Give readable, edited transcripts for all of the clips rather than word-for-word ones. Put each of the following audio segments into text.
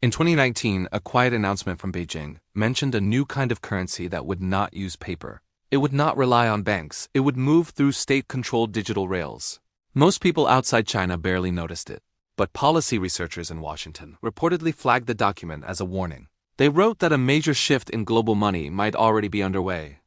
In 2019, a quiet announcement from Beijing mentioned a new kind of currency that would not use paper. It would not rely on banks, it would move through state-controlled digital rails. Most people outside China barely noticed it, but policy researchers in Washington reportedly flagged the document as a warning. They wrote that a major shift in global money might already be underway.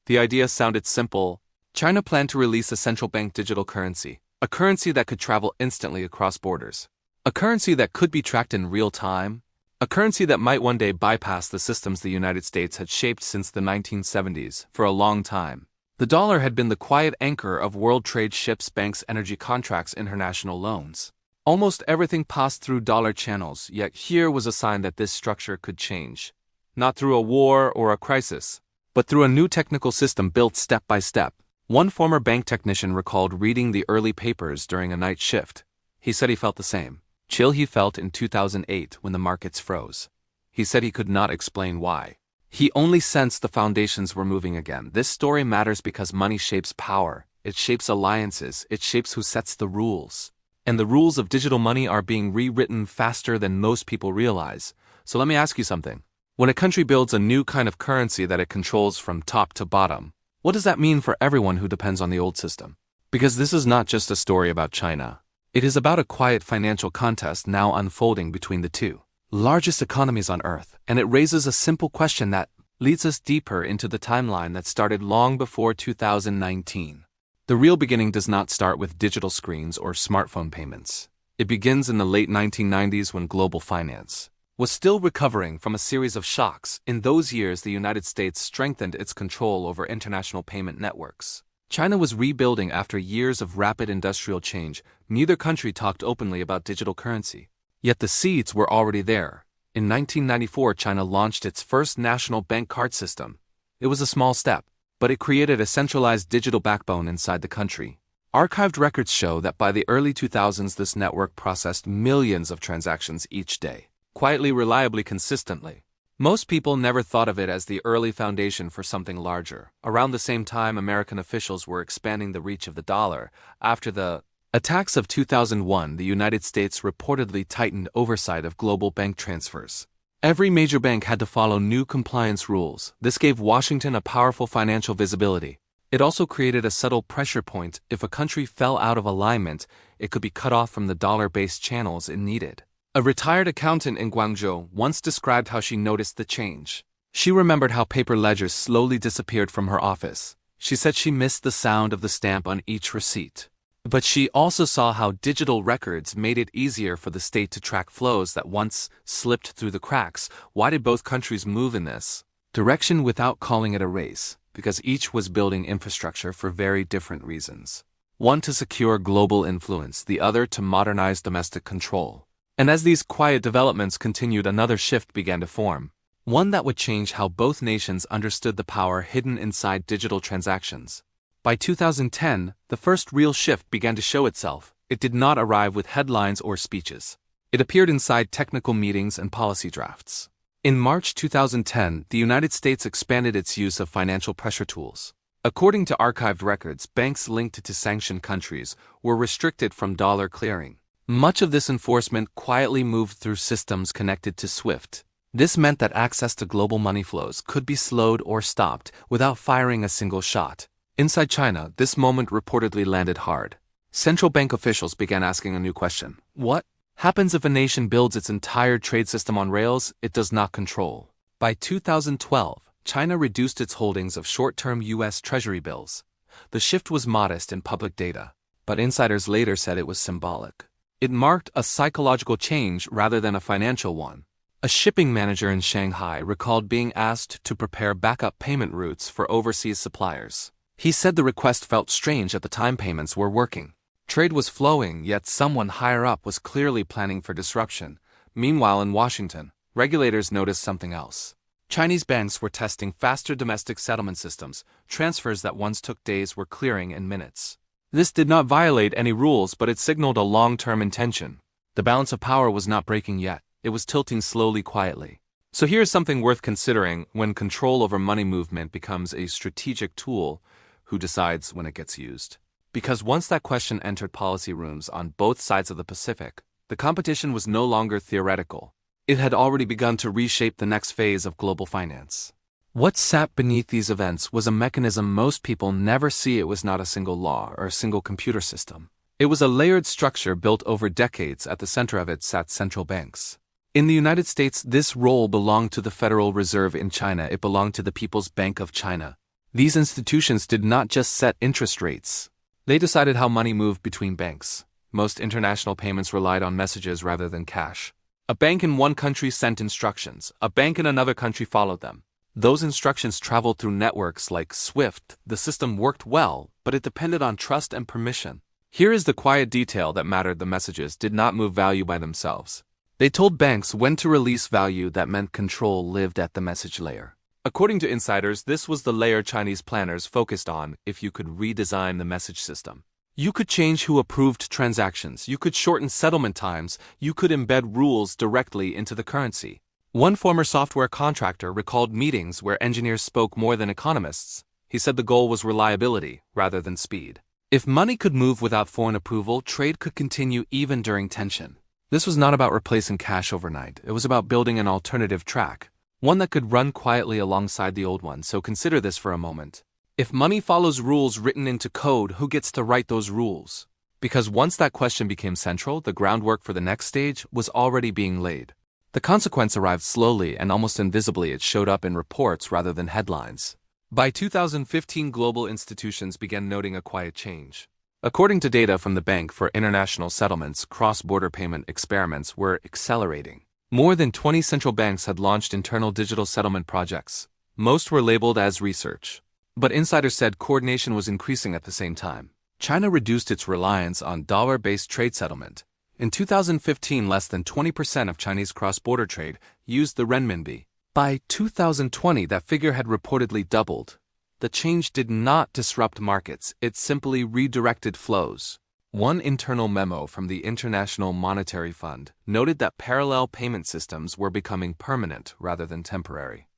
The idea sounded simple. China planned to release a central bank digital currency, a currency that could travel instantly across borders, a currency that could be tracked in real time, a currency that might one day bypass the systems the United States had shaped since the 1970s. For a long time, the dollar had been the quiet anchor of world trade, ships, banks, energy contracts, international loans. Almost everything passed through dollar channels, yet here was a sign that this structure could change. Not through a war or a crisis, but through a new technical system built step by step. One former bank technician recalled reading the early papers during a night shift. He said he felt the same chill he felt in 2008 when the markets froze. He said he could not explain why. He only sensed the foundations were moving again. This story matters because money shapes power, it shapes alliances, it shapes who sets the rules. And the rules of digital money are being rewritten faster than most people realize. So let me ask you something. When a country builds a new kind of currency that it controls from top to bottom, what does that mean for everyone who depends on the old system? Because this is not just a story about China. It is about a quiet financial contest now unfolding between the two largest economies on Earth, and it raises a simple question that leads us deeper into the timeline that started long before 2019. The real beginning does not start with digital screens or smartphone payments. It begins in the late 1990s when global finance was still recovering from a series of shocks. In those years, the United States strengthened its control over international payment networks. China was rebuilding after years of rapid industrial change. Neither country talked openly about digital currency. Yet the seeds were already there. In 1994, China launched its first national bank card system. It was a small step, but it created a centralized digital backbone inside the country. Archived records show that by the early 2000s, this network processed millions of transactions each day, quietly, reliably, consistently. Most people never thought of it as the early foundation for something larger. Around the same time, American officials were expanding the reach of the dollar. After the attacks of 2001, the United States reportedly tightened oversight of global bank transfers. Every major bank had to follow new compliance rules. This gave Washington a powerful financial visibility. It also created a subtle pressure point. If a country fell out of alignment, it could be cut off from the dollar-based channels it needed. A retired accountant in Guangzhou once described how she noticed the change. She remembered how paper ledgers slowly disappeared from her office. She said she missed the sound of the stamp on each receipt. But she also saw how digital records made it easier for the state to track flows that once slipped through the cracks. Why did both countries move in this direction without calling it a race? Because each was building infrastructure for very different reasons. One to secure global influence, the other to modernize domestic control. And as these quiet developments continued, another shift began to form. One that would change how both nations understood the power hidden inside digital transactions. By 2010, the first real shift began to show itself. It did not arrive with headlines or speeches. It appeared inside technical meetings and policy drafts. In March 2010, the United States expanded its use of financial pressure tools. According to archived records, banks linked to sanctioned countries were restricted from dollar clearing. Much of this enforcement quietly moved through systems connected to SWIFT. This meant that access to global money flows could be slowed or stopped without firing a single shot. Inside China, this moment reportedly landed hard. Central bank officials began asking a new question. What happens if a nation builds its entire trade system on rails it does not control? By 2012, China reduced its holdings of short-term U.S. Treasury bills. The shift was modest in public data, but insiders later said it was symbolic. It marked a psychological change rather than a financial one. A shipping manager in Shanghai recalled being asked to prepare backup payment routes for overseas suppliers. He said the request felt strange at the time. Payments were working. Trade was flowing, yet someone higher up was clearly planning for disruption. Meanwhile, in Washington, regulators noticed something else. Chinese banks were testing faster domestic settlement systems. Transfers that once took days were clearing in minutes. This did not violate any rules, but it signaled a long-term intention. The balance of power was not breaking yet. It was tilting slowly, quietly. So here's something worth considering when control over money movement becomes a strategic tool. Who decides when it gets used? Because once that question entered policy rooms on both sides of the Pacific, the competition was no longer theoretical. It had already begun to reshape the next phase of global finance. What sat beneath these events was a mechanism most people never see. It was not a single law or a single computer system. It was a layered structure built over decades. At the center of it sat central banks. In the United States, this role belonged to the Federal Reserve. In China, it belonged to the People's Bank of China. These institutions did not just set interest rates. They decided how money moved between banks. Most international payments relied on messages rather than cash. A bank in one country sent instructions. A bank in another country followed them. Those instructions traveled through networks like SWIFT. The system worked well, but it depended on trust and permission. Here is the quiet detail that mattered. The messages did not move value by themselves. They told banks when to release value. That meant control lived at the message layer. According to insiders, this was the layer Chinese planners focused on. If you could redesign the message system, you could change who approved transactions, you could shorten settlement times, you could embed rules directly into the currency. One former software contractor recalled meetings where engineers spoke more than economists. He said the goal was reliability rather than speed. If money could move without foreign approval, trade could continue even during tension. This was not about replacing cash overnight. It was about building an alternative track, one that could run quietly alongside the old one. So consider this for a moment. If money follows rules written into code, who gets to write those rules? Because once that question became central, the groundwork for the next stage was already being laid. The consequence arrived slowly and almost invisibly. It showed up in reports rather than headlines. By 2015, global institutions began noting a quiet change. According to data from the Bank for International Settlements, cross-border payment experiments were accelerating. More than 20 central banks had launched internal digital settlement projects. Most were labeled as research. But insiders said coordination was increasing at the same time. China reduced its reliance on dollar-based trade settlement. In 2015, less than 20% of Chinese cross-border trade used the renminbi. By 2020, that figure had reportedly doubled. The change did not disrupt markets, it simply redirected flows. One internal memo from the International Monetary Fund noted that parallel payment systems were becoming permanent rather than temporary.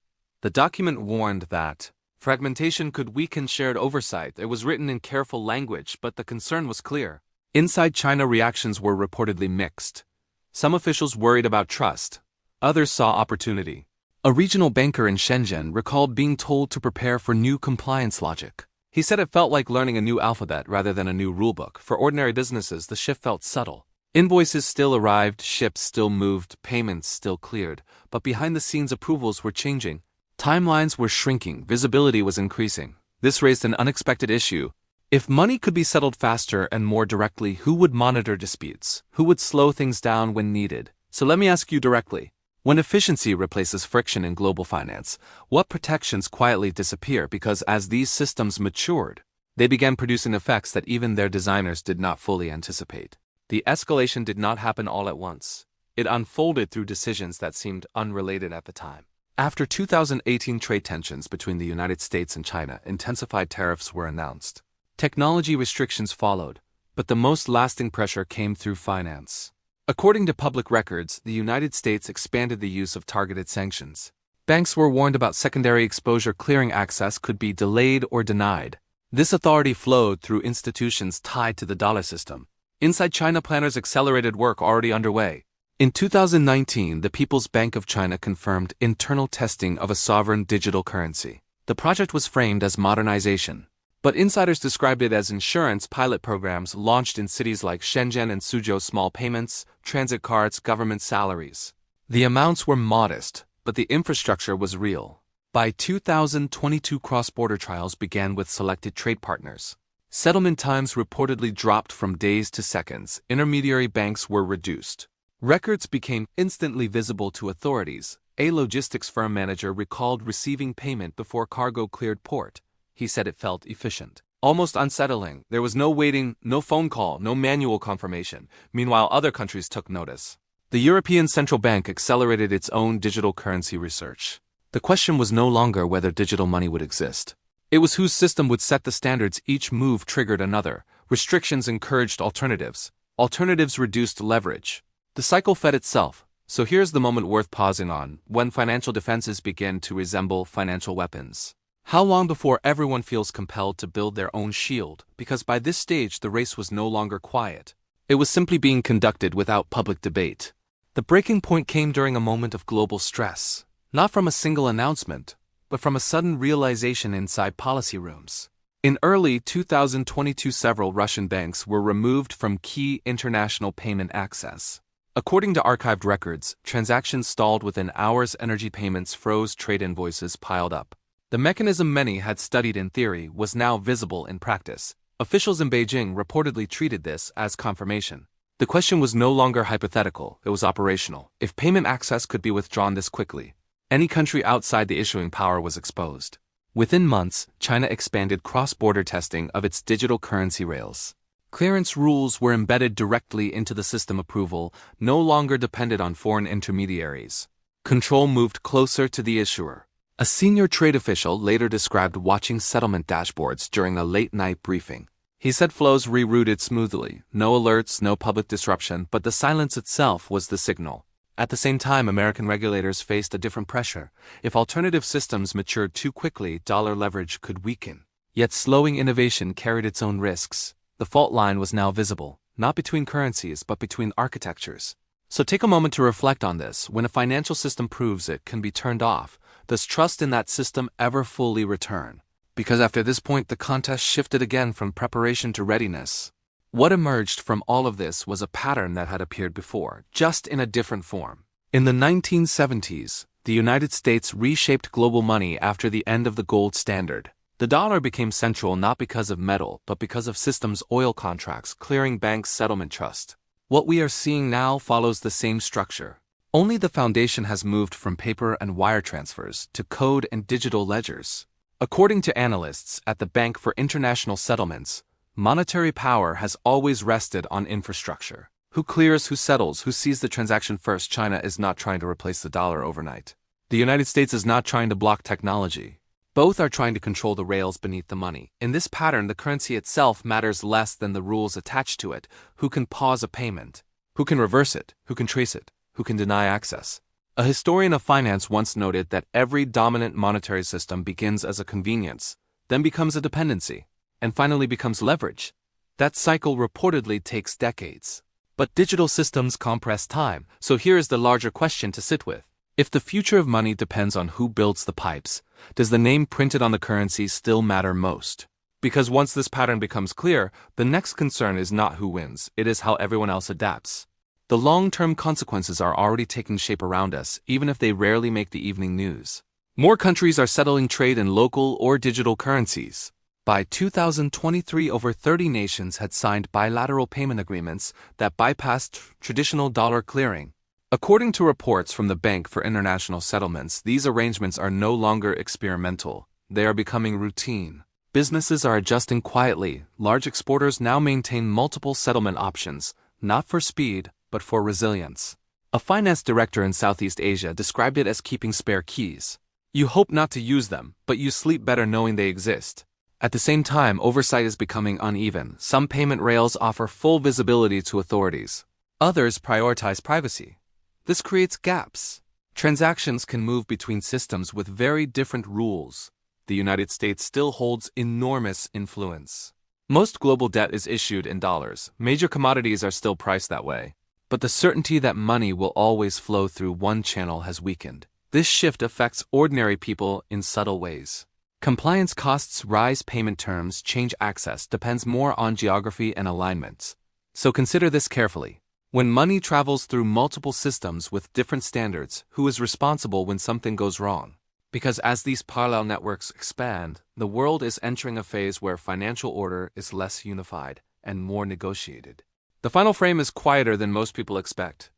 The document warned that fragmentation could weaken shared oversight. It was written in careful language, but the concern was clear. Inside China, reactions were reportedly mixed. Some officials worried about trust. Others saw opportunity. A regional banker in Shenzhen recalled being told to prepare for new compliance logic. He said it felt like learning a new alphabet rather than a new rulebook. For ordinary businesses, the shift felt subtle. Invoices still arrived, ships still moved, payments still cleared, but behind the scenes approvals were changing. Timelines were shrinking, visibility was increasing. This raised an unexpected issue. If money could be settled faster and more directly, who would monitor disputes? Who would slow things down when needed? So let me ask you directly. When efficiency replaces friction in global finance, what protections quietly disappear? Because as these systems matured, they began producing effects that even their designers did not fully anticipate. The escalation did not happen all at once. It unfolded through decisions that seemed unrelated at the time. After 2018 trade tensions between the United States and China, intensified tariffs were announced. Technology restrictions followed, but the most lasting pressure came through finance. According to public records, the United States expanded the use of targeted sanctions. Banks were warned about secondary exposure. Clearing access could be delayed or denied. This authority flowed through institutions tied to the dollar system. Inside China, planners accelerated work already underway. In 2019, the People's Bank of China confirmed internal testing of a sovereign digital currency. The project was framed as modernization, but insiders described it as insurance. Pilot programs launched in cities like Shenzhen and Suzhou. Small payments, transit cards, government salaries. The amounts were modest, but the infrastructure was real. By 2022, cross-border trials began with selected trade partners. Settlement times reportedly dropped from days to seconds. Intermediary banks were reduced. Records became instantly visible to authorities. A logistics firm manager recalled receiving payment before cargo cleared port. He said it felt efficient, almost unsettling. There was no waiting, no phone call, no manual confirmation. Meanwhile, other countries took notice. The European Central Bank accelerated its own digital currency research. The question was no longer whether digital money would exist. It was whose system would set the standards. Each move triggered another. Restrictions encouraged alternatives. Alternatives reduced leverage. The cycle fed itself. So here's the moment worth pausing on, when financial defenses begin to resemble financial weapons. How long before everyone feels compelled to build their own shield? Because by this stage, the race was no longer quiet. It was simply being conducted without public debate. The breaking point came during a moment of global stress, not from a single announcement, but from a sudden realization inside policy rooms. In early 2022, several Russian banks were removed from key international payment access. According to archived records, transactions stalled within hours, energy payments froze, trade invoices piled up. The mechanism many had studied in theory was now visible in practice. Officials in Beijing reportedly treated this as confirmation. The question was no longer hypothetical, it was operational. If payment access could be withdrawn this quickly, any country outside the issuing power was exposed. Within months, China expanded cross-border testing of its digital currency rails. Clearance rules were embedded directly into the system. Approval no longer depended on foreign intermediaries. Control moved closer to the issuer. A senior trade official later described watching settlement dashboards during a late-night briefing. He said flows rerouted smoothly, no alerts, no public disruption, but the silence itself was the signal. At the same time, American regulators faced a different pressure. If alternative systems matured too quickly, dollar leverage could weaken. Yet slowing innovation carried its own risks. The fault line was now visible, not between currencies but between architectures. So take a moment to reflect on this. When a financial system proves it can be turned off, does trust in that system ever fully return? Because after this point, the contest shifted again from preparation to readiness. What emerged from all of this was a pattern that had appeared before, just in a different form. In the 1970s, the United States reshaped global money after the end of the gold standard. The dollar became central not because of metal, but because of systems, oil contracts, clearing banks, settlement trust. What we are seeing now follows the same structure. Only the foundation has moved from paper and wire transfers to code and digital ledgers. According to analysts at the Bank for International Settlements, monetary power has always rested on infrastructure. Who clears, who settles, who sees the transaction first? China is not trying to replace the dollar overnight. The United States is not trying to block technology. Both are trying to control the rails beneath the money. In this pattern, the currency itself matters less than the rules attached to it. Who can pause a payment? Who can reverse it? Who can trace it? Who can deny access? A historian of finance once noted that every dominant monetary system begins as a convenience, then becomes a dependency, and finally becomes leverage. That cycle reportedly takes decades. But digital systems compress time, so here is the larger question to sit with. If the future of money depends on who builds the pipes, does the name printed on the currency still matter most? Because once this pattern becomes clear, the next concern is not who wins, it is how everyone else adapts. The long-term consequences are already taking shape around us, even if they rarely make the evening news. More countries are settling trade in local or digital currencies. By 2023, over 30 nations had signed bilateral payment agreements that bypassed traditional dollar clearing. According to reports from the Bank for International Settlements, these arrangements are no longer experimental. They are becoming routine. Businesses are adjusting quietly. Large exporters now maintain multiple settlement options, not for speed, but for resilience. A finance director in Southeast Asia described it as keeping spare keys. You hope not to use them, but you sleep better knowing they exist. At the same time, oversight is becoming uneven. Some payment rails offer full visibility to authorities. Others prioritize privacy. This creates gaps. Transactions can move between systems with very different rules. The United States still holds enormous influence. Most global debt is issued in dollars. Major commodities are still priced that way. But the certainty that money will always flow through one channel has weakened. This shift affects ordinary people in subtle ways. Compliance costs rise, payment terms change, access depends more on geography and alignments. So consider this carefully. When money travels through multiple systems with different standards, who is responsible when something goes wrong? Because as these parallel networks expand, the world is entering a phase where financial order is less unified and more negotiated. The final frame is quieter than most people expect.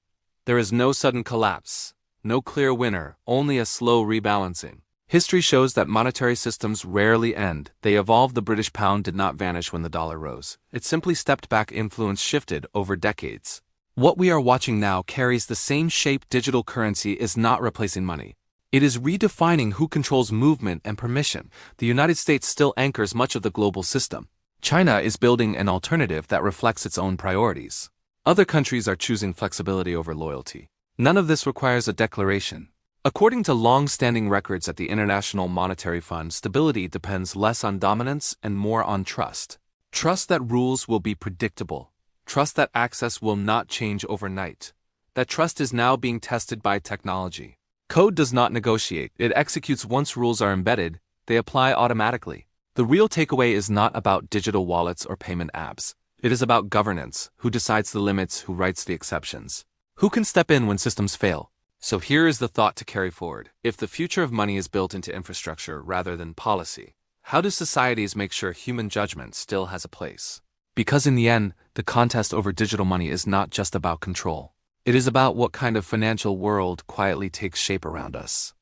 There is no sudden collapse, no clear winner, only a slow rebalancing. History shows that monetary systems rarely end. They evolved. The British pound did not vanish when the dollar rose. It simply stepped back. Influence shifted over decades. What we are watching now carries the same shape. Digital currency is not replacing money. It is redefining who controls movement and permission. The United States still anchors much of the global system. China is building an alternative that reflects its own priorities. Other countries are choosing flexibility over loyalty. None of this requires a declaration. According to long-standing records at the International Monetary Fund, stability depends less on dominance and more on trust. Trust that rules will be predictable. Trust that access will not change overnight. That trust is now being tested by technology. Code does not negotiate, it executes once rules are embedded, they apply automatically. The real takeaway is not about digital wallets or payment apps. It is about governance, who decides the limits, who writes the exceptions. Who can step in when systems fail? So here is the thought to carry forward. If the future of money is built into infrastructure rather than policy, how do societies make sure human judgment still has a place? Because in the end, the contest over digital money is not just about control. It is about what kind of financial world quietly takes shape around us.